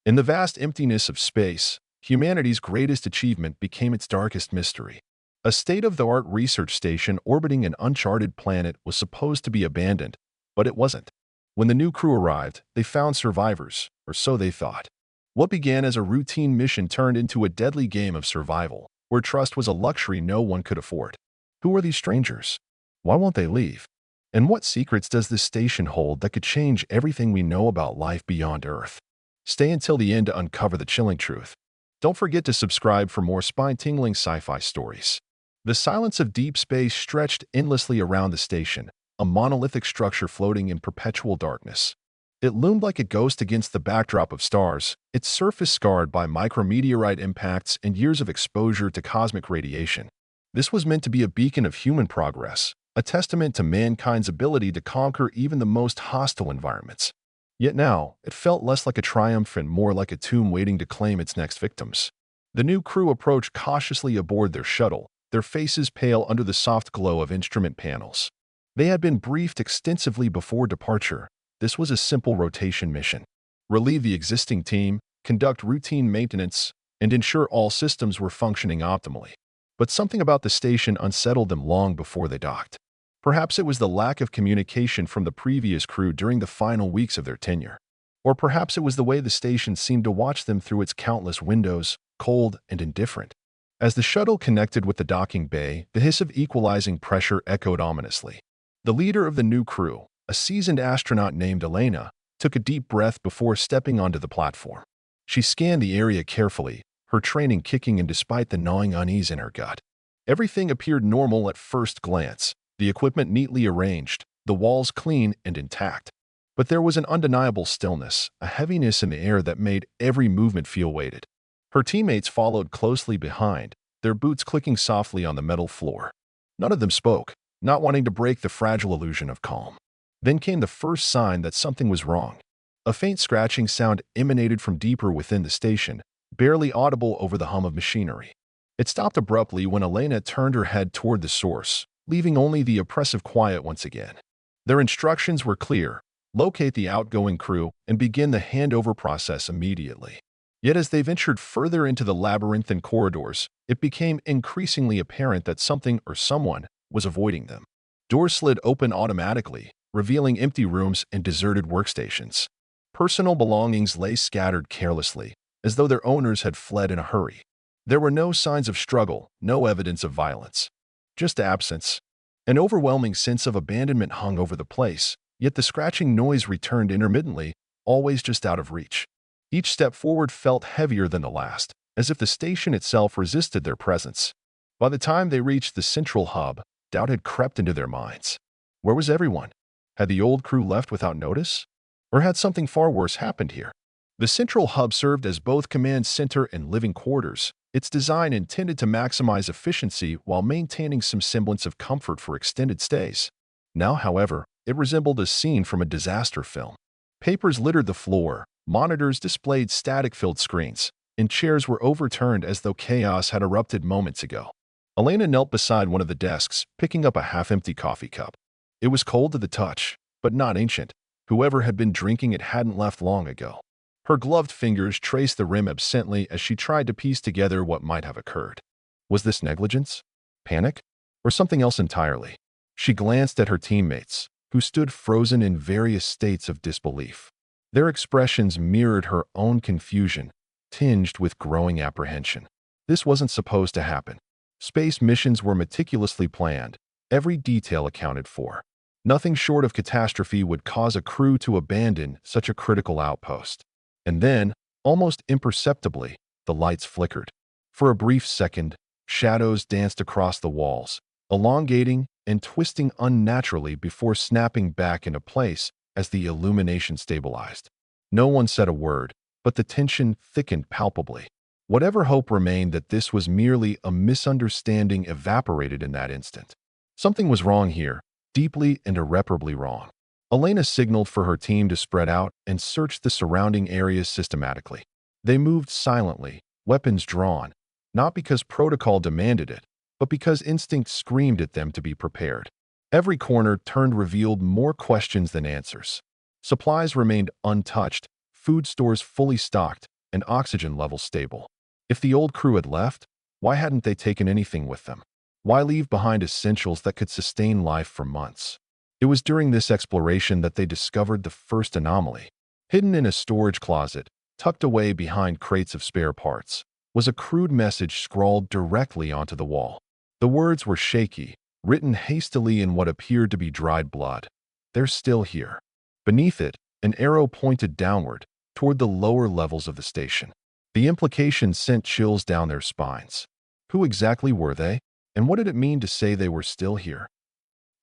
In the vast emptiness of space, humanity's greatest achievement became its darkest mystery. A state-of-the-art research station orbiting an uncharted planet was supposed to be abandoned, but it wasn't. When the new crew arrived, they found survivors, or so they thought. What began as a routine mission turned into a deadly game of survival, where trust was a luxury no one could afford. Who are these strangers? Why won't they leave? And what secrets does this station hold that could change everything we know about life beyond Earth? Stay until the end to uncover the chilling truth. Don't forget to subscribe for more spine-tingling sci-fi stories. The silence of deep space stretched endlessly around the station, a monolithic structure floating in perpetual darkness. It loomed like a ghost against the backdrop of stars, its surface scarred by micrometeorite impacts and years of exposure to cosmic radiation. This was meant to be a beacon of human progress, a testament to mankind's ability to conquer even the most hostile environments. Yet now, it felt less like a triumph and more like a tomb waiting to claim its next victims. The new crew approached cautiously aboard their shuttle, their faces pale under the soft glow of instrument panels. They had been briefed extensively before departure. This was a simple rotation mission. Relieve the existing team, conduct routine maintenance, and ensure all systems were functioning optimally. But something about the station unsettled them long before they docked. Perhaps it was the lack of communication from the previous crew during the final weeks of their tenure. Or perhaps it was the way the station seemed to watch them through its countless windows, cold and indifferent. As the shuttle connected with the docking bay, the hiss of equalizing pressure echoed ominously. The leader of the new crew, a seasoned astronaut named Elena, took a deep breath before stepping onto the platform. She scanned the area carefully, her training kicking in despite the gnawing unease in her gut. Everything appeared normal at first glance, the equipment neatly arranged, the walls clean and intact. But there was an undeniable stillness, a heaviness in the air that made every movement feel weighted. Her teammates followed closely behind, their boots clicking softly on the metal floor. None of them spoke, not wanting to break the fragile illusion of calm. Then came the first sign that something was wrong. A faint scratching sound emanated from deeper within the station, barely audible over the hum of machinery. It stopped abruptly when Elena turned her head toward the source, leaving only the oppressive quiet once again. Their instructions were clear: locate the outgoing crew and begin the handover process immediately. Yet as they ventured further into the labyrinthine corridors, it became increasingly apparent that something or someone was avoiding them. Doors slid open automatically, revealing empty rooms and deserted workstations. Personal belongings lay scattered carelessly, as though their owners had fled in a hurry. There were no signs of struggle, no evidence of violence. Just absence. An overwhelming sense of abandonment hung over the place, yet the scratching noise returned intermittently, always just out of reach. Each step forward felt heavier than the last, as if the station itself resisted their presence. By the time they reached the central hub, doubt had crept into their minds. Where was everyone? Had the old crew left without notice? Or had something far worse happened here? The central hub served as both command center and living quarters, its design intended to maximize efficiency while maintaining some semblance of comfort for extended stays. Now, however, it resembled a scene from a disaster film. Papers littered the floor, monitors displayed static-filled screens, and chairs were overturned as though chaos had erupted moments ago. Elena knelt beside one of the desks, picking up a half-empty coffee cup. It was cold to the touch, but not ancient. Whoever had been drinking it hadn't left long ago. Her gloved fingers traced the rim absently as she tried to piece together what might have occurred. Was this negligence? Panic? Or something else entirely? She glanced at her teammates, who stood frozen in various states of disbelief. Their expressions mirrored her own confusion, tinged with growing apprehension. This wasn't supposed to happen. Space missions were meticulously planned, every detail accounted for. Nothing short of catastrophe would cause a crew to abandon such a critical outpost. And then, almost imperceptibly, the lights flickered. For a brief second, shadows danced across the walls, elongating and twisting unnaturally before snapping back into place as the illumination stabilized. No one said a word, but the tension thickened palpably. Whatever hope remained that this was merely a misunderstanding evaporated in that instant. Something was wrong here, deeply and irreparably wrong. Elena signaled for her team to spread out and search the surrounding areas systematically. They moved silently, weapons drawn, not because protocol demanded it, but because instinct screamed at them to be prepared. Every corner turned revealed more questions than answers. Supplies remained untouched, food stores fully stocked, and oxygen levels stable. If the old crew had left, why hadn't they taken anything with them? Why leave behind essentials that could sustain life for months? It was during this exploration that they discovered the first anomaly. Hidden in a storage closet, tucked away behind crates of spare parts, was a crude message scrawled directly onto the wall. The words were shaky, written hastily in what appeared to be dried blood. "They're still here." Beneath it, an arrow pointed downward, toward the lower levels of the station. The implication sent chills down their spines. Who exactly were they? And what did it mean to say they were still here?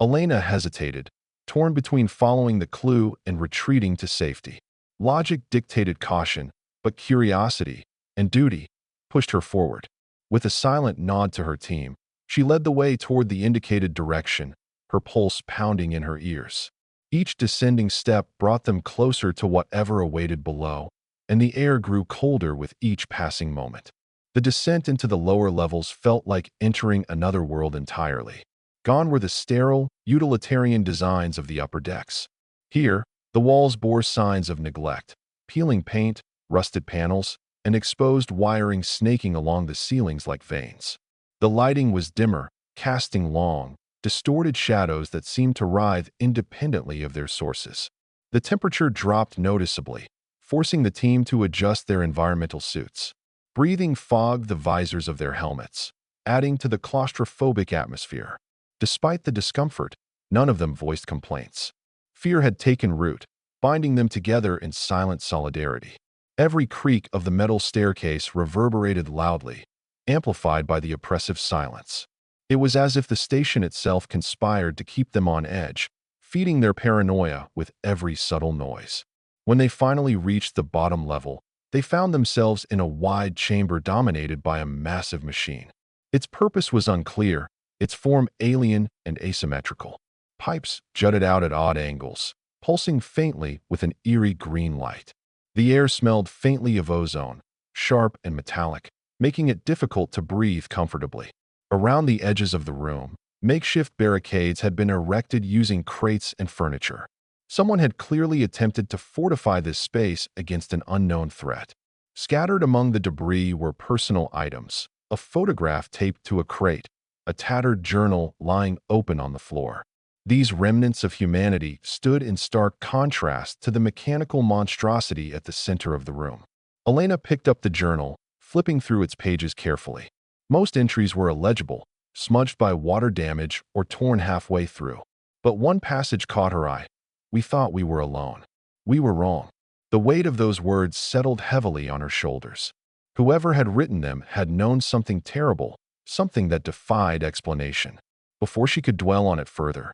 Elena hesitated, torn between following the clue and retreating to safety. Logic dictated caution, but curiosity and duty pushed her forward. With a silent nod to her team, she led the way toward the indicated direction, her pulse pounding in her ears. Each descending step brought them closer to whatever awaited below, and the air grew colder with each passing moment. The descent into the lower levels felt like entering another world entirely. Gone were the sterile, utilitarian designs of the upper decks. Here, the walls bore signs of neglect: peeling paint, rusted panels, and exposed wiring snaking along the ceilings like veins. The lighting was dimmer, casting long, distorted shadows that seemed to writhe independently of their sources. The temperature dropped noticeably, forcing the team to adjust their environmental suits. Breathing fogged the visors of their helmets, adding to the claustrophobic atmosphere. Despite the discomfort, none of them voiced complaints. Fear had taken root, binding them together in silent solidarity. Every creak of the metal staircase reverberated loudly, amplified by the oppressive silence. It was as if the station itself conspired to keep them on edge, feeding their paranoia with every subtle noise. When they finally reached the bottom level, they found themselves in a wide chamber dominated by a massive machine. Its purpose was unclear, its form alien and asymmetrical. Pipes jutted out at odd angles, pulsing faintly with an eerie green light. The air smelled faintly of ozone, sharp and metallic, making it difficult to breathe comfortably. Around the edges of the room, makeshift barricades had been erected using crates and furniture. Someone had clearly attempted to fortify this space against an unknown threat. Scattered among the debris were personal items: a photograph taped to a crate, a tattered journal lying open on the floor. These remnants of humanity stood in stark contrast to the mechanical monstrosity at the center of the room. Elena picked up the journal, flipping through its pages carefully. Most entries were illegible, smudged by water damage or torn halfway through. But one passage caught her eye. "We thought we were alone. We were wrong." The weight of those words settled heavily on her shoulders. Whoever had written them had known something terrible, something that defied explanation. Before she could dwell on it further,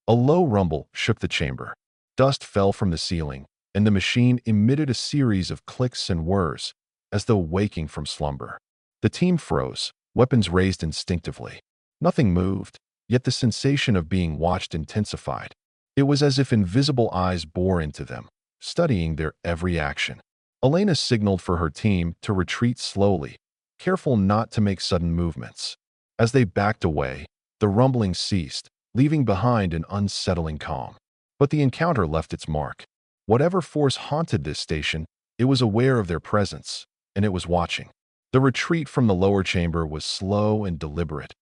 a low rumble shook the chamber. Dust fell from the ceiling, and the machine emitted a series of clicks and whirs, as though waking from slumber. The team froze, weapons raised instinctively. Nothing moved, yet the sensation of being watched intensified. It was as if invisible eyes bore into them, studying their every action. Elena signaled for her team to retreat slowly, careful not to make sudden movements. As they backed away, the rumbling ceased, leaving behind an unsettling calm. But the encounter left its mark. Whatever force haunted this station, it was aware of their presence, and it was watching. The retreat from the lower chamber was slow and deliberate,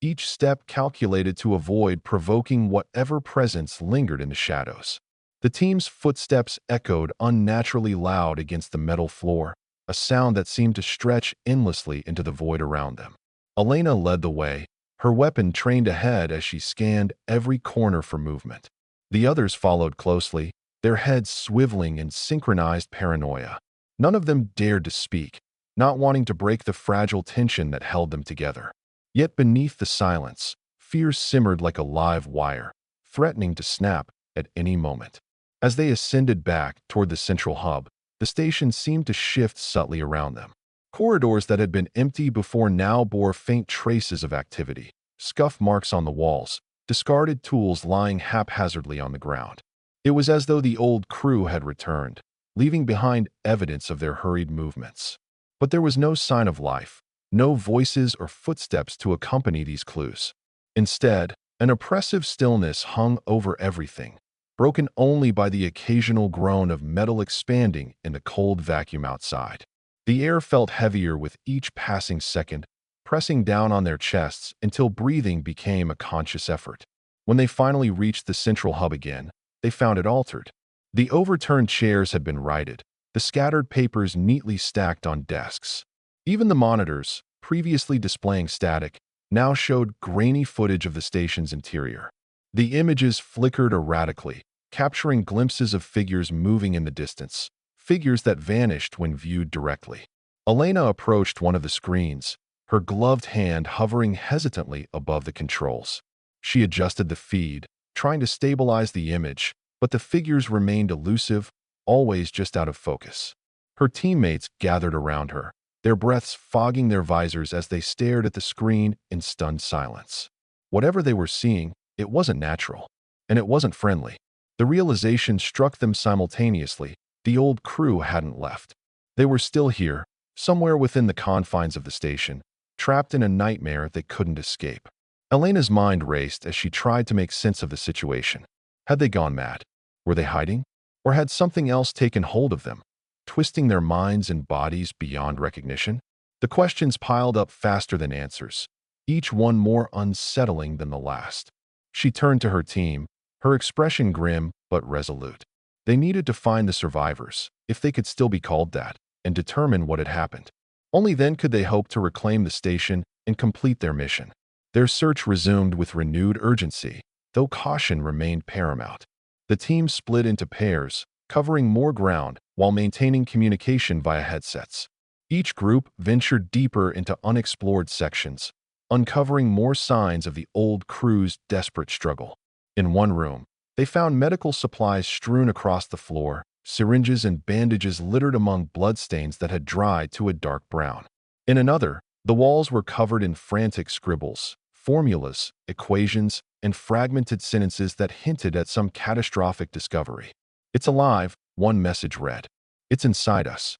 each step calculated to avoid provoking whatever presence lingered in the shadows. The team's footsteps echoed unnaturally loud against the metal floor, a sound that seemed to stretch endlessly into the void around them. Elena led the way, her weapon trained ahead as she scanned every corner for movement. The others followed closely, their heads swiveling in synchronized paranoia. None of them dared to speak, not wanting to break the fragile tension that held them together. Yet beneath the silence, fear simmered like a live wire, threatening to snap at any moment. As they ascended back toward the central hub, the station seemed to shift subtly around them. Corridors that had been empty before now bore faint traces of activity: scuff marks on the walls, discarded tools lying haphazardly on the ground. It was as though the old crew had returned, leaving behind evidence of their hurried movements. But there was no sign of life, no voices or footsteps to accompany these clues. Instead, an oppressive stillness hung over everything, broken only by the occasional groan of metal expanding in the cold vacuum outside. The air felt heavier with each passing second, pressing down on their chests until breathing became a conscious effort. When they finally reached the central hub again, they found it altered. The overturned chairs had been righted, the scattered papers neatly stacked on desks. Even the monitors, previously displaying static, now showed grainy footage of the station's interior. The images flickered erratically, capturing glimpses of figures moving in the distance, figures that vanished when viewed directly. Elena approached one of the screens, her gloved hand hovering hesitantly above the controls. She adjusted the feed, trying to stabilize the image, but the figures remained elusive, always just out of focus. Her teammates gathered around her, their breaths fogging their visors as they stared at the screen in stunned silence. Whatever they were seeing, it wasn't natural, and it wasn't friendly. The realization struck them simultaneously. The old crew hadn't left. They were still here, somewhere within the confines of the station, trapped in a nightmare they couldn't escape. Elena's mind raced as she tried to make sense of the situation. Had they gone mad? Were they hiding? Or had something else taken hold of them, twisting their minds and bodies beyond recognition? The questions piled up faster than answers, each one more unsettling than the last. She turned to her team, her expression grim but resolute. They needed to find the survivors, if they could still be called that, and determine what had happened. Only then could they hope to reclaim the station and complete their mission. Their search resumed with renewed urgency, though caution remained paramount. The team split into pairs, covering more ground while maintaining communication via headsets. Each group ventured deeper into unexplored sections, uncovering more signs of the old crew's desperate struggle. In one room, they found medical supplies strewn across the floor, syringes and bandages littered among bloodstains that had dried to a dark brown. In another, the walls were covered in frantic scribbles, formulas, equations, and fragmented sentences that hinted at some catastrophic discovery. "It's alive," one message read. "It's inside us."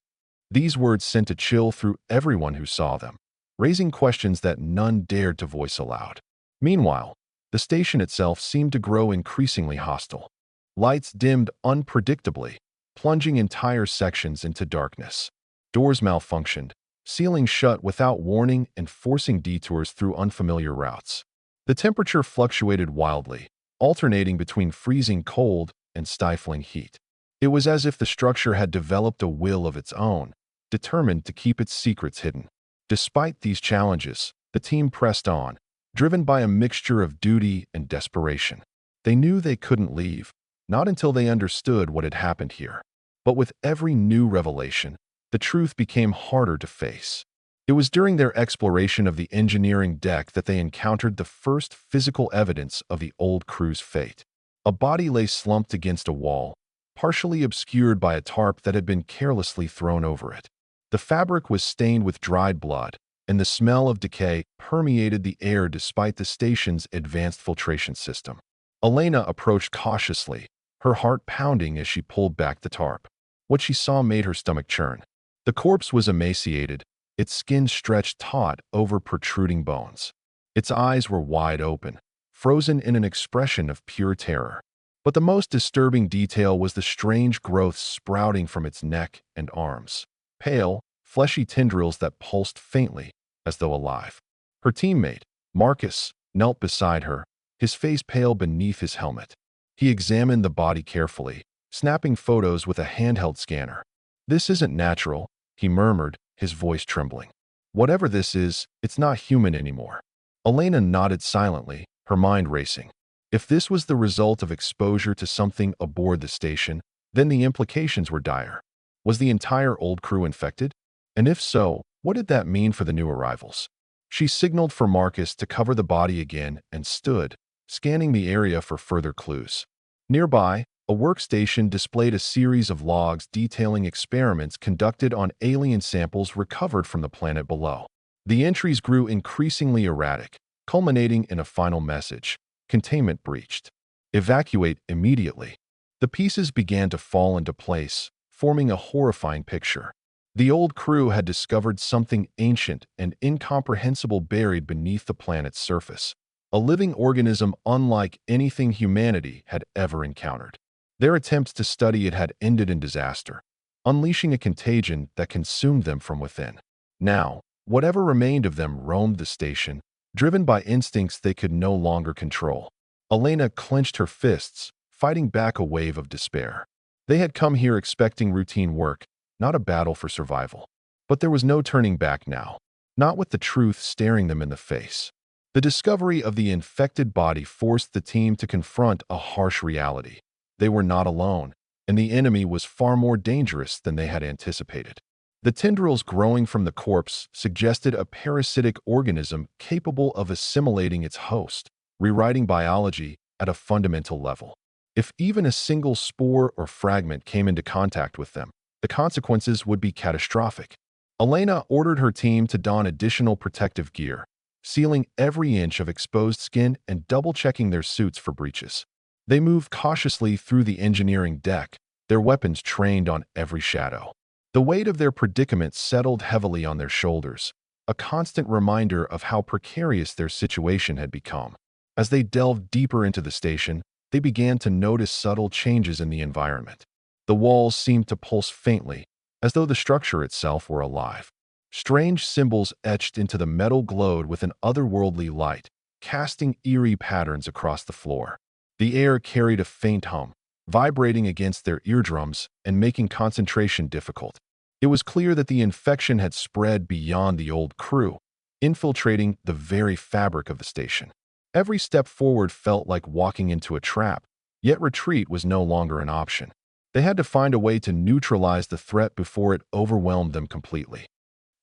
These words sent a chill through everyone who saw them, raising questions that none dared to voice aloud. Meanwhile, the station itself seemed to grow increasingly hostile. Lights dimmed unpredictably, plunging entire sections into darkness. Doors malfunctioned, sealing shut without warning and forcing detours through unfamiliar routes. The temperature fluctuated wildly, alternating between freezing cold and stifling heat. It was as if the structure had developed a will of its own, determined to keep its secrets hidden. Despite these challenges, the team pressed on, driven by a mixture of duty and desperation. They knew they couldn't leave, not until they understood what had happened here. But with every new revelation, the truth became harder to face. It was during their exploration of the engineering deck that they encountered the first physical evidence of the old crew's fate. A body lay slumped against a wall, partially obscured by a tarp that had been carelessly thrown over it. The fabric was stained with dried blood, and the smell of decay permeated the air despite the station's advanced filtration system. Elena approached cautiously, her heart pounding as she pulled back the tarp. What she saw made her stomach churn. The corpse was emaciated, its skin stretched taut over protruding bones. Its eyes were wide open, frozen in an expression of pure terror. But the most disturbing detail was the strange growths sprouting from its neck and arms. Pale, fleshy tendrils that pulsed faintly, as though alive. Her teammate, Marcus, knelt beside her, his face pale beneath his helmet. He examined the body carefully, snapping photos with a handheld scanner. "This isn't natural," he murmured, his voice trembling. "Whatever this is, it's not human anymore." Elena nodded silently, her mind racing. If this was the result of exposure to something aboard the station, then the implications were dire. Was the entire old crew infected? And if so, what did that mean for the new arrivals? She signaled for Marcus to cover the body again and stood, scanning the area for further clues. Nearby, a workstation displayed a series of logs detailing experiments conducted on alien samples recovered from the planet below. The entries grew increasingly erratic, culminating in a final message: containment breached. Evacuate immediately. The pieces began to fall into place, forming a horrifying picture. The old crew had discovered something ancient and incomprehensible buried beneath the planet's surface, a living organism unlike anything humanity had ever encountered. Their attempts to study it had ended in disaster. unleashing a contagion that consumed them from within. Now, whatever remained of them roamed the station, driven by instincts they could no longer control. Elena clenched her fists, fighting back a wave of despair. They had come here expecting routine work, not a battle for survival. But there was no turning back now, not with the truth staring them in the face. The discovery of the infected body forced the team to confront a harsh reality. They were not alone, and the enemy was far more dangerous than they had anticipated. The tendrils growing from the corpse suggested a parasitic organism capable of assimilating its host, rewriting biology at a fundamental level. If even a single spore or fragment came into contact with them, the consequences would be catastrophic. Elena ordered her team to don additional protective gear, sealing every inch of exposed skin and double-checking their suits for breaches. They moved cautiously through the engineering deck, their weapons trained on every shadow. The weight of their predicament settled heavily on their shoulders, a constant reminder of how precarious their situation had become. As they delved deeper into the station, they began to notice subtle changes in the environment. The walls seemed to pulse faintly, as though the structure itself were alive. Strange symbols etched into the metal glowed with an otherworldly light, casting eerie patterns across the floor. The air carried a faint hum, vibrating against their eardrums and making concentration difficult. It was clear that the infection had spread beyond the old crew, infiltrating the very fabric of the station. Every step forward felt like walking into a trap, yet retreat was no longer an option. They had to find a way to neutralize the threat before it overwhelmed them completely.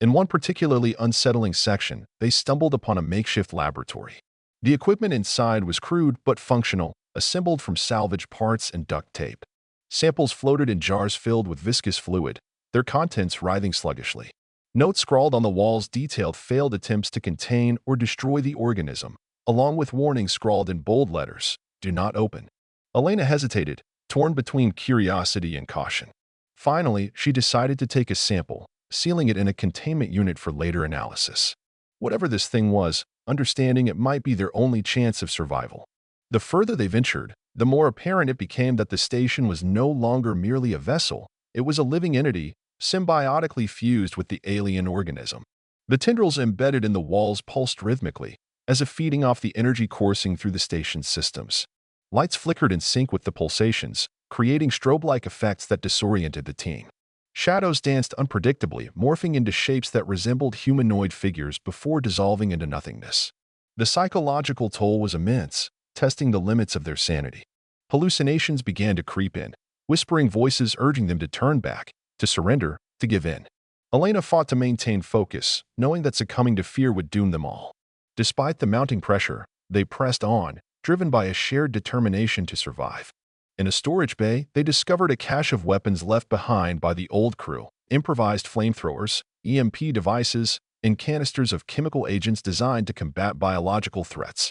In one particularly unsettling section, they stumbled upon a makeshift laboratory. The equipment inside was crude but functional, assembled from salvaged parts and duct tape. Samples floated in jars filled with viscous fluid, their contents writhing sluggishly. Notes scrawled on the walls detailed failed attempts to contain or destroy the organism, along with warnings scrawled in bold letters, "Do not open." Elena hesitated, torn between curiosity and caution. Finally, she decided to take a sample, sealing it in a containment unit for later analysis. Whatever this thing was, understanding it might be their only chance of survival. The further they ventured, the more apparent it became that the station was no longer merely a vessel, it was a living entity, symbiotically fused with the alien organism. The tendrils embedded in the walls pulsed rhythmically, as if feeding off the energy coursing through the station's systems. Lights flickered in sync with the pulsations, creating strobe-like effects that disoriented the team. Shadows danced unpredictably, morphing into shapes that resembled humanoid figures before dissolving into nothingness. The psychological toll was immense, testing the limits of their sanity. Hallucinations began to creep in, whispering voices urging them to turn back, to surrender, to give in. Elena fought to maintain focus, knowing that succumbing to fear would doom them all. Despite the mounting pressure, they pressed on, driven by a shared determination to survive. In a storage bay, they discovered a cache of weapons left behind by the old crew, improvised flamethrowers, EMP devices, and canisters of chemical agents designed to combat biological threats.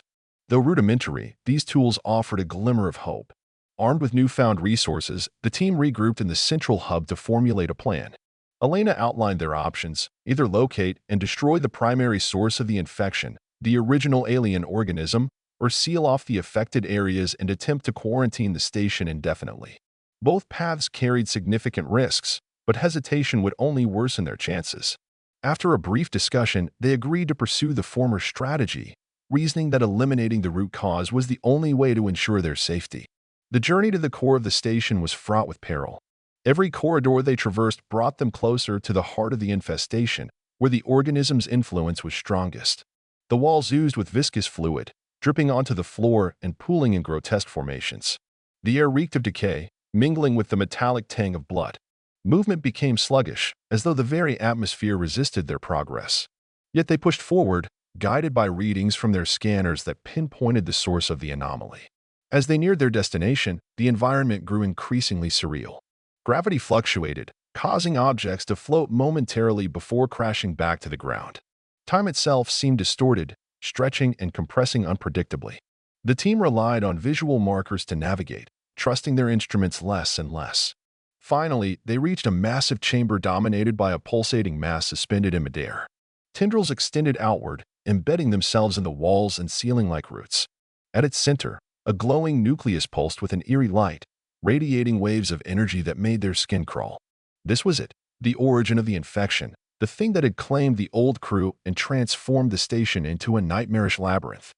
Though rudimentary, these tools offered a glimmer of hope. Armed with newfound resources, the team regrouped in the central hub to formulate a plan. Elena outlined their options: either locate and destroy the primary source of the infection, the original alien organism, or seal off the affected areas and attempt to quarantine the station indefinitely. Both paths carried significant risks, but hesitation would only worsen their chances. After a brief discussion, they agreed to pursue the former strategy, reasoning that eliminating the root cause was the only way to ensure their safety. The journey to the core of the station was fraught with peril. Every corridor they traversed brought them closer to the heart of the infestation, where the organism's influence was strongest. The walls oozed with viscous fluid, dripping onto the floor and pooling in grotesque formations. The air reeked of decay, mingling with the metallic tang of blood. Movement became sluggish, as though the very atmosphere resisted their progress. Yet they pushed forward, guided by readings from their scanners that pinpointed the source of the anomaly. As they neared their destination, the environment grew increasingly surreal. Gravity fluctuated, causing objects to float momentarily before crashing back to the ground. Time itself seemed distorted, stretching and compressing unpredictably. The team relied on visual markers to navigate, trusting their instruments less and less. Finally, they reached a massive chamber dominated by a pulsating mass suspended in midair. Tendrils extended outward, embedding themselves in the walls and ceiling like roots. At its center, a glowing nucleus pulsed with an eerie light, radiating waves of energy that made their skin crawl. This was it, the origin of the infection, the thing that had claimed the old crew and transformed the station into a nightmarish labyrinth.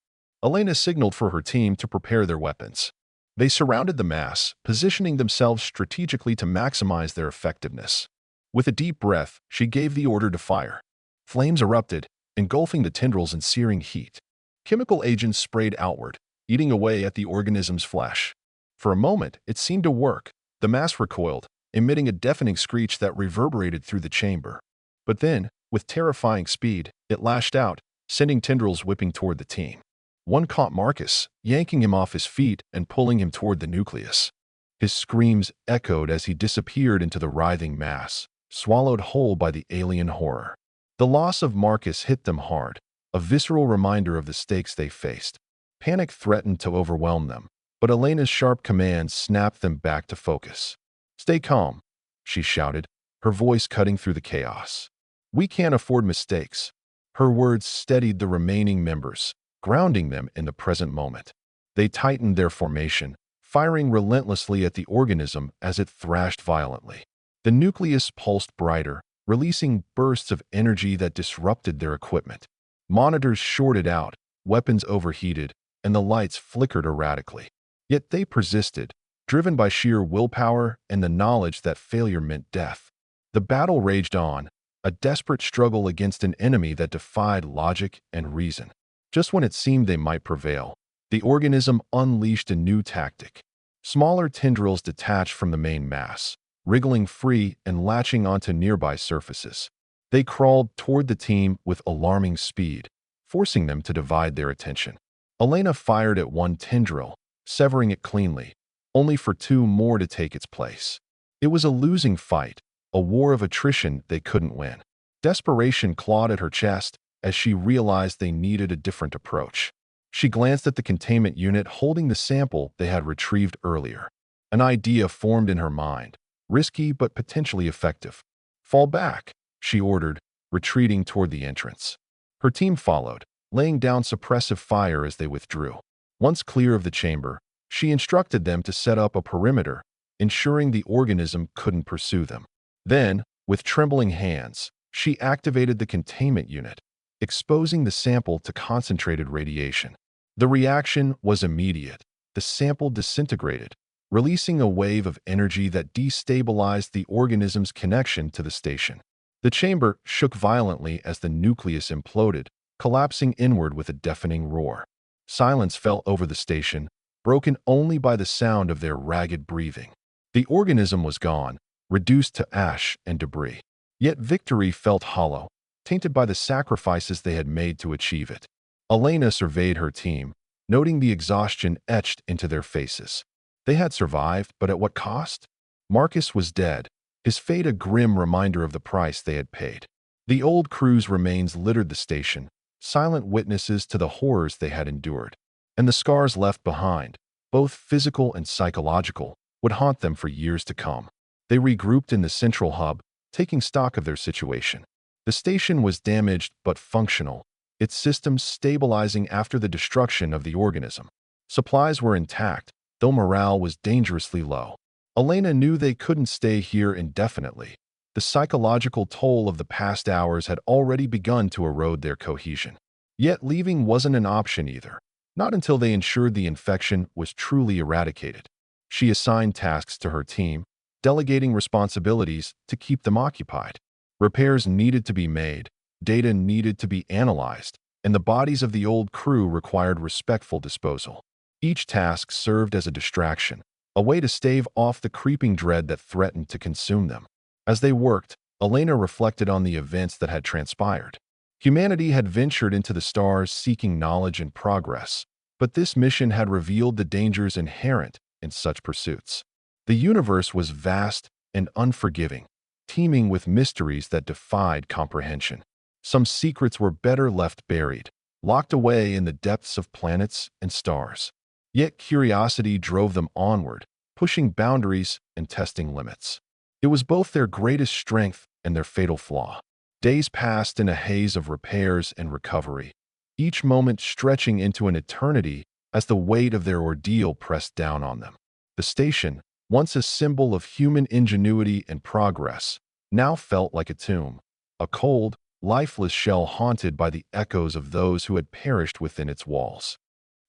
Elena signaled for her team to prepare their weapons. They surrounded the mass, positioning themselves strategically to maximize their effectiveness. With a deep breath, she gave the order to fire. Flames erupted, engulfing the tendrils in searing heat. Chemical agents sprayed outward, eating away at the organism's flesh. For a moment, it seemed to work. The mass recoiled, emitting a deafening screech that reverberated through the chamber. But then, with terrifying speed, it lashed out, sending tendrils whipping toward the team. One caught Marcus, yanking him off his feet and pulling him toward the nucleus. His screams echoed as he disappeared into the writhing mass, swallowed whole by the alien horror. The loss of Marcus hit them hard, a visceral reminder of the stakes they faced. Panic threatened to overwhelm them, but Elena's sharp commands snapped them back to focus. "Stay calm," she shouted, her voice cutting through the chaos. "We can't afford mistakes." Her words steadied the remaining members, grounding them in the present moment. They tightened their formation, firing relentlessly at the organism as it thrashed violently. The nucleus pulsed brighter, releasing bursts of energy that disrupted their equipment. Monitors shorted out, weapons overheated, and the lights flickered erratically. Yet they persisted, driven by sheer willpower and the knowledge that failure meant death. The battle raged on, a desperate struggle against an enemy that defied logic and reason. Just when it seemed they might prevail, the organism unleashed a new tactic. Smaller tendrils detached from the main mass, wriggling free and latching onto nearby surfaces. They crawled toward the team with alarming speed, forcing them to divide their attention. Elena fired at one tendril, severing it cleanly, only for two more to take its place. It was a losing fight, a war of attrition they couldn't win. Desperation clawed at her chest as she realized they needed a different approach. She glanced at the containment unit holding the sample they had retrieved earlier. An idea formed in her mind, risky but potentially effective. "Fall back," she ordered, retreating toward the entrance. Her team followed, laying down suppressive fire as they withdrew. Once clear of the chamber, she instructed them to set up a perimeter, ensuring the organism couldn't pursue them. Then, with trembling hands, she activated the containment unit, exposing the sample to concentrated radiation. The reaction was immediate. The sample disintegrated, releasing a wave of energy that destabilized the organism's connection to the station. The chamber shook violently as the nucleus imploded, collapsing inward with a deafening roar. Silence fell over the station, broken only by the sound of their ragged breathing. The organism was gone, reduced to ash and debris. Yet victory felt hollow, tainted by the sacrifices they had made to achieve it. Elena surveyed her team, noting the exhaustion etched into their faces. They had survived, but at what cost? Marcus was dead, his fate a grim reminder of the price they had paid. The old crew's remains littered the station, silent witnesses to the horrors they had endured. And the scars left behind, both physical and psychological, would haunt them for years to come. They regrouped in the central hub, taking stock of their situation. The station was damaged but functional, its systems stabilizing after the destruction of the organism. Supplies were intact, though morale was dangerously low. Elena knew they couldn't stay here indefinitely. The psychological toll of the past hours had already begun to erode their cohesion. Yet leaving wasn't an option either, not until they ensured the infection was truly eradicated. She assigned tasks to her team, delegating responsibilities to keep them occupied. Repairs needed to be made, data needed to be analyzed, and the bodies of the old crew required respectful disposal. Each task served as a distraction, a way to stave off the creeping dread that threatened to consume them. As they worked, Elena reflected on the events that had transpired. Humanity had ventured into the stars seeking knowledge and progress, but this mission had revealed the dangers inherent in such pursuits. The universe was vast and unforgiving, teeming with mysteries that defied comprehension. Some secrets were better left buried, locked away in the depths of planets and stars. Yet curiosity drove them onward, pushing boundaries and testing limits. It was both their greatest strength and their fatal flaw. Days passed in a haze of repairs and recovery, each moment stretching into an eternity as the weight of their ordeal pressed down on them. The station, once a symbol of human ingenuity and progress, now felt like a tomb, a cold, lifeless shell haunted by the echoes of those who had perished within its walls.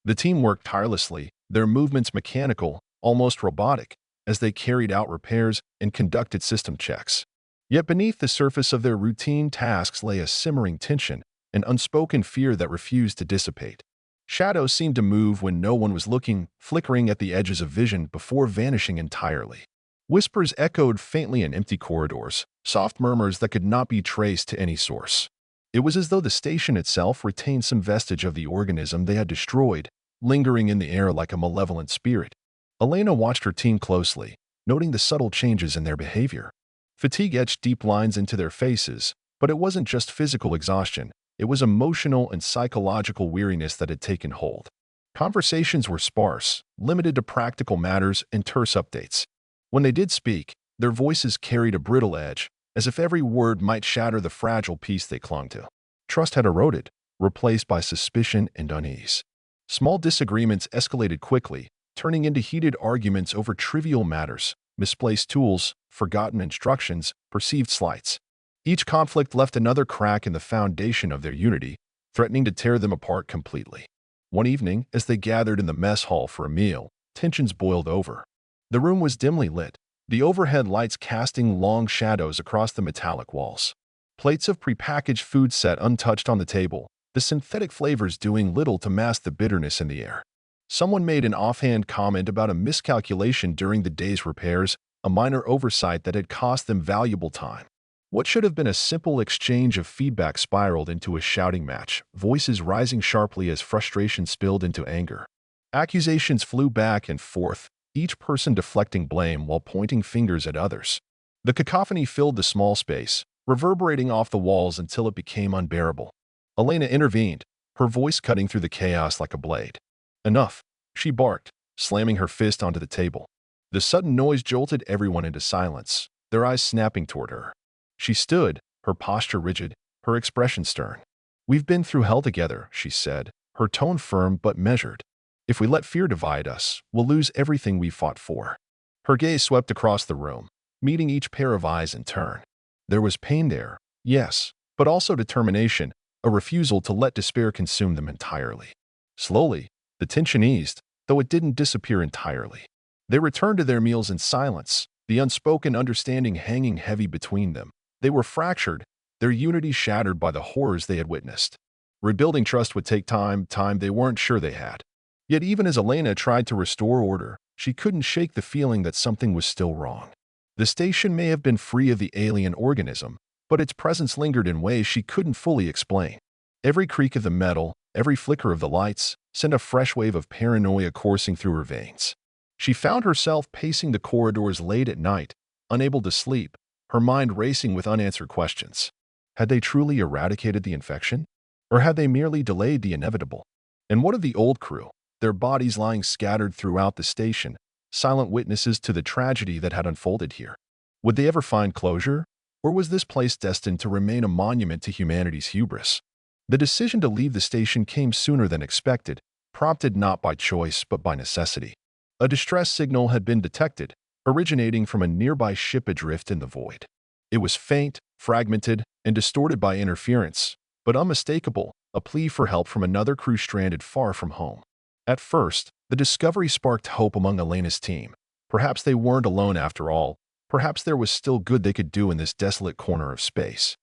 The team worked tirelessly, their movements mechanical, almost robotic, as they carried out repairs and conducted system checks. Yet beneath the surface of their routine tasks lay a simmering tension, an unspoken fear that refused to dissipate. Shadows seemed to move when no one was looking, flickering at the edges of vision before vanishing entirely. Whispers echoed faintly in empty corridors, soft murmurs that could not be traced to any source. It was as though the station itself retained some vestige of the organism they had destroyed, lingering in the air like a malevolent spirit. Elena watched her team closely, noting the subtle changes in their behavior. Fatigue etched deep lines into their faces, but it wasn't just physical exhaustion. It was emotional and psychological weariness that had taken hold. Conversations were sparse, limited to practical matters and terse updates. When they did speak, their voices carried a brittle edge, as if every word might shatter the fragile peace they clung to. Trust had eroded, replaced by suspicion and unease. Small disagreements escalated quickly, turning into heated arguments over trivial matters, misplaced tools, forgotten instructions, perceived slights. Each conflict left another crack in the foundation of their unity, threatening to tear them apart completely. One evening, as they gathered in the mess hall for a meal, tensions boiled over. The room was dimly lit, the overhead lights casting long shadows across the metallic walls. Plates of prepackaged food sat untouched on the table, the synthetic flavors doing little to mask the bitterness in the air. Someone made an offhand comment about a miscalculation during the day's repairs, a minor oversight that had cost them valuable time. What should have been a simple exchange of feedback spiraled into a shouting match, voices rising sharply as frustration spilled into anger. Accusations flew back and forth, each person deflecting blame while pointing fingers at others. The cacophony filled the small space, reverberating off the walls until it became unbearable. Elena intervened, her voice cutting through the chaos like a blade. "Enough," she barked, slamming her fist onto the table. The sudden noise jolted everyone into silence, their eyes snapping toward her. She stood, her posture rigid, her expression stern. "We've been through hell together," she said, her tone firm but measured. "If we let fear divide us, we'll lose everything we fought for." Her gaze swept across the room, meeting each pair of eyes in turn. There was pain there, yes, but also determination, a refusal to let despair consume them entirely. Slowly, the tension eased, though it didn't disappear entirely. They returned to their meals in silence, the unspoken understanding hanging heavy between them. They were fractured, their unity shattered by the horrors they had witnessed. Rebuilding trust would take time they weren't sure they had. Yet even as Elena tried to restore order, she couldn't shake the feeling that something was still wrong. The station may have been free of the alien organism, but its presence lingered in ways she couldn't fully explain. Every creak of the metal, every flicker of the lights, sent a fresh wave of paranoia coursing through her veins. She found herself pacing the corridors late at night, unable to sleep, her mind racing with unanswered questions. Had they truly eradicated the infection? Or had they merely delayed the inevitable? And what of the old crew, their bodies lying scattered throughout the station, silent witnesses to the tragedy that had unfolded here? Would they ever find closure? Or was this place destined to remain a monument to humanity's hubris? The decision to leave the station came sooner than expected, prompted not by choice but by necessity. A distress signal had been detected, originating from a nearby ship adrift in the void. It was faint, fragmented, and distorted by interference, but unmistakable, a plea for help from another crew stranded far from home. At first, the discovery sparked hope among Elena's team. Perhaps they weren't alone after all. Perhaps there was still good they could do in this desolate corner of space.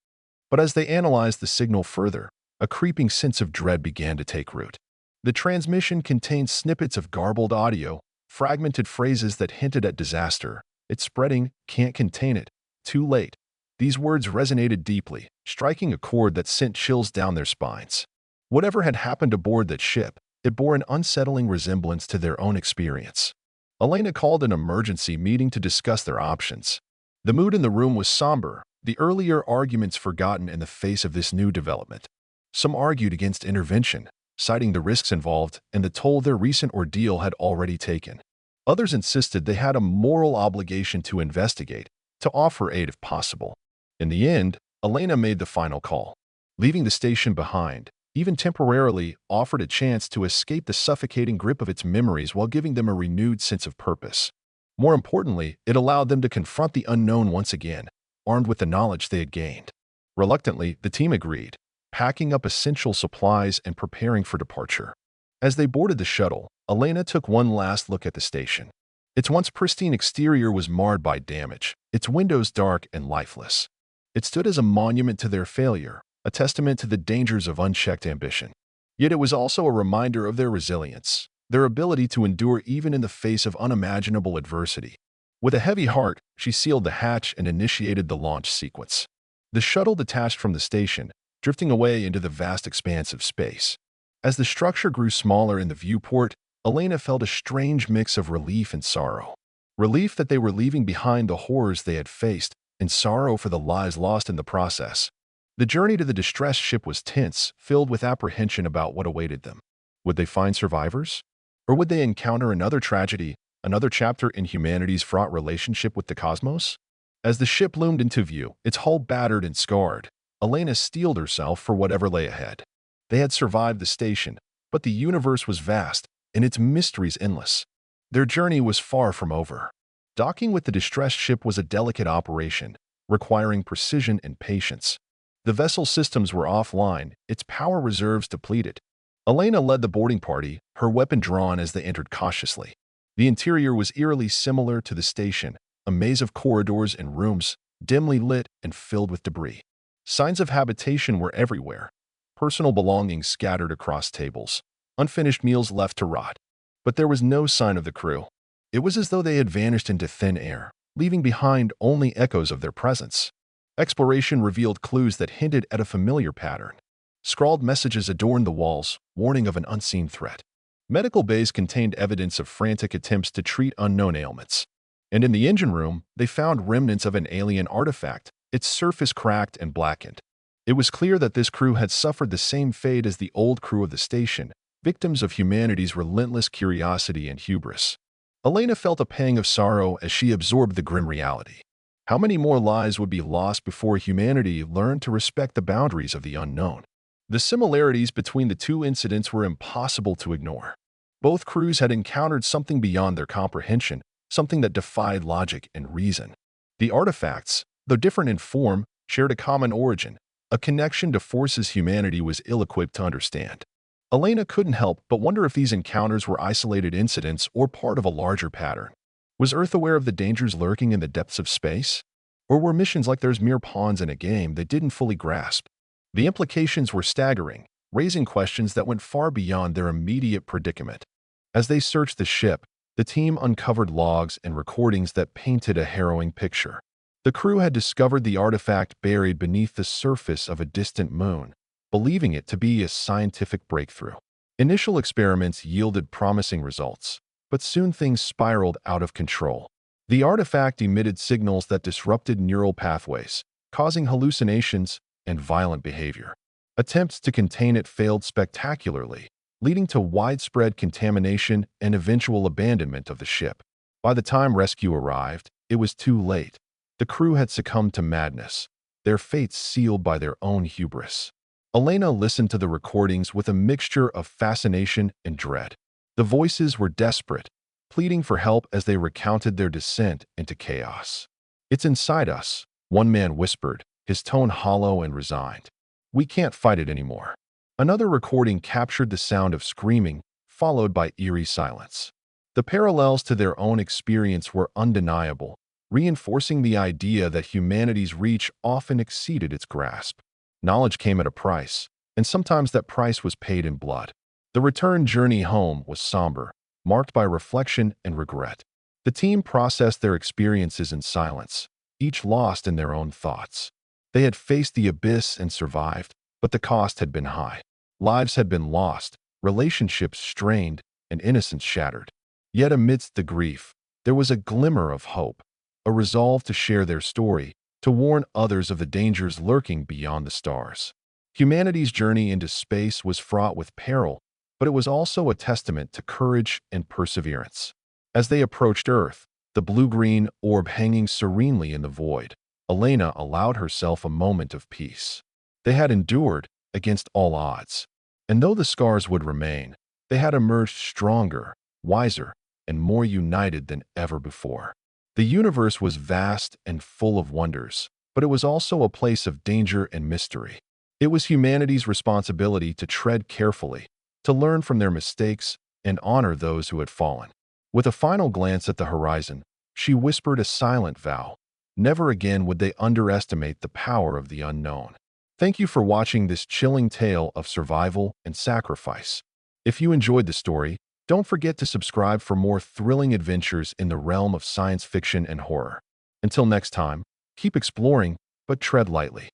But as they analyzed the signal further, a creeping sense of dread began to take root. The transmission contained snippets of garbled audio, fragmented phrases that hinted at disaster. "It's spreading, can't contain it, too late." These words resonated deeply, striking a chord that sent chills down their spines. Whatever had happened aboard that ship, it bore an unsettling resemblance to their own experience. Elena called an emergency meeting to discuss their options. The mood in the room was somber, the earlier arguments forgotten in the face of this new development. Some argued against intervention, citing the risks involved and the toll their recent ordeal had already taken. Others insisted they had a moral obligation to investigate, to offer aid if possible. In the end, Elena made the final call. Leaving the station behind, even temporarily, offered a chance to escape the suffocating grip of its memories while giving them a renewed sense of purpose. More importantly, it allowed them to confront the unknown once again, armed with the knowledge they had gained. Reluctantly, the team agreed, packing up essential supplies and preparing for departure. As they boarded the shuttle, Elena took one last look at the station. Its once pristine exterior was marred by damage, its windows dark and lifeless. It stood as a monument to their failure, a testament to the dangers of unchecked ambition. Yet it was also a reminder of their resilience, their ability to endure even in the face of unimaginable adversity. With a heavy heart, she sealed the hatch and initiated the launch sequence. The shuttle detached from the station, drifting away into the vast expanse of space. As the structure grew smaller in the viewport, Elena felt a strange mix of relief and sorrow. Relief that they were leaving behind the horrors they had faced, and sorrow for the lives lost in the process. The journey to the distressed ship was tense, filled with apprehension about what awaited them. Would they find survivors? Or would they encounter another tragedy, another chapter in humanity's fraught relationship with the cosmos? As the ship loomed into view, its hull battered and scarred, Elena steeled herself for whatever lay ahead. They had survived the station, but the universe was vast, and its mysteries endless. Their journey was far from over. Docking with the distressed ship was a delicate operation, requiring precision and patience. The vessel's systems were offline, its power reserves depleted. Elena led the boarding party, her weapon drawn as they entered cautiously. The interior was eerily similar to the station, a maze of corridors and rooms, dimly lit and filled with debris. Signs of habitation were everywhere, personal belongings scattered across tables, unfinished meals left to rot. But there was no sign of the crew. It was as though they had vanished into thin air, leaving behind only echoes of their presence. Exploration revealed clues that hinted at a familiar pattern. Scrawled messages adorned the walls, warning of an unseen threat. Medical bays contained evidence of frantic attempts to treat unknown ailments. And in the engine room, they found remnants of an alien artifact, its surface cracked and blackened. It was clear that this crew had suffered the same fate as the old crew of the station, victims of humanity's relentless curiosity and hubris. Elena felt a pang of sorrow as she absorbed the grim reality. How many more lives would be lost before humanity learned to respect the boundaries of the unknown? The similarities between the two incidents were impossible to ignore. Both crews had encountered something beyond their comprehension, something that defied logic and reason. The artifacts, though different in form, shared a common origin, a connection to forces humanity was ill-equipped to understand. Elena couldn't help but wonder if these encounters were isolated incidents or part of a larger pattern. Was Earth aware of the dangers lurking in the depths of space? Or were missions like theirs mere pawns in a game they didn't fully grasp? The implications were staggering, raising questions that went far beyond their immediate predicament. As they searched the ship, the team uncovered logs and recordings that painted a harrowing picture. The crew had discovered the artifact buried beneath the surface of a distant moon, believing it to be a scientific breakthrough. Initial experiments yielded promising results, but soon things spiraled out of control. The artifact emitted signals that disrupted neural pathways, causing hallucinations and violent behavior. Attempts to contain it failed spectacularly, leading to widespread contamination and eventual abandonment of the ship. By the time rescue arrived, it was too late. The crew had succumbed to madness, their fates sealed by their own hubris. Elena listened to the recordings with a mixture of fascination and dread. The voices were desperate, pleading for help as they recounted their descent into chaos. "It's inside us," one man whispered, his tone hollow and resigned. "We can't fight it anymore." Another recording captured the sound of screaming, followed by eerie silence. The parallels to their own experience were undeniable, reinforcing the idea that humanity's reach often exceeded its grasp. Knowledge came at a price, and sometimes that price was paid in blood. The return journey home was somber, marked by reflection and regret. The team processed their experiences in silence, each lost in their own thoughts. They had faced the abyss and survived, but the cost had been high. Lives had been lost, relationships strained, and innocence shattered. Yet amidst the grief, there was a glimmer of hope, a resolve to share their story, to warn others of the dangers lurking beyond the stars. Humanity's journey into space was fraught with peril, but it was also a testament to courage and perseverance. As they approached Earth, the blue-green orb hanging serenely in the void, Elena allowed herself a moment of peace. They had endured against all odds, and though the scars would remain, they had emerged stronger, wiser, and more united than ever before. The universe was vast and full of wonders, but it was also a place of danger and mystery. It was humanity's responsibility to tread carefully, to learn from their mistakes, and honor those who had fallen. With a final glance at the horizon, she whispered a silent vow. Never again would they underestimate the power of the unknown. Thank you for watching this chilling tale of survival and sacrifice. If you enjoyed the story, don't forget to subscribe for more thrilling adventures in the realm of science fiction and horror. Until next time, keep exploring, but tread lightly.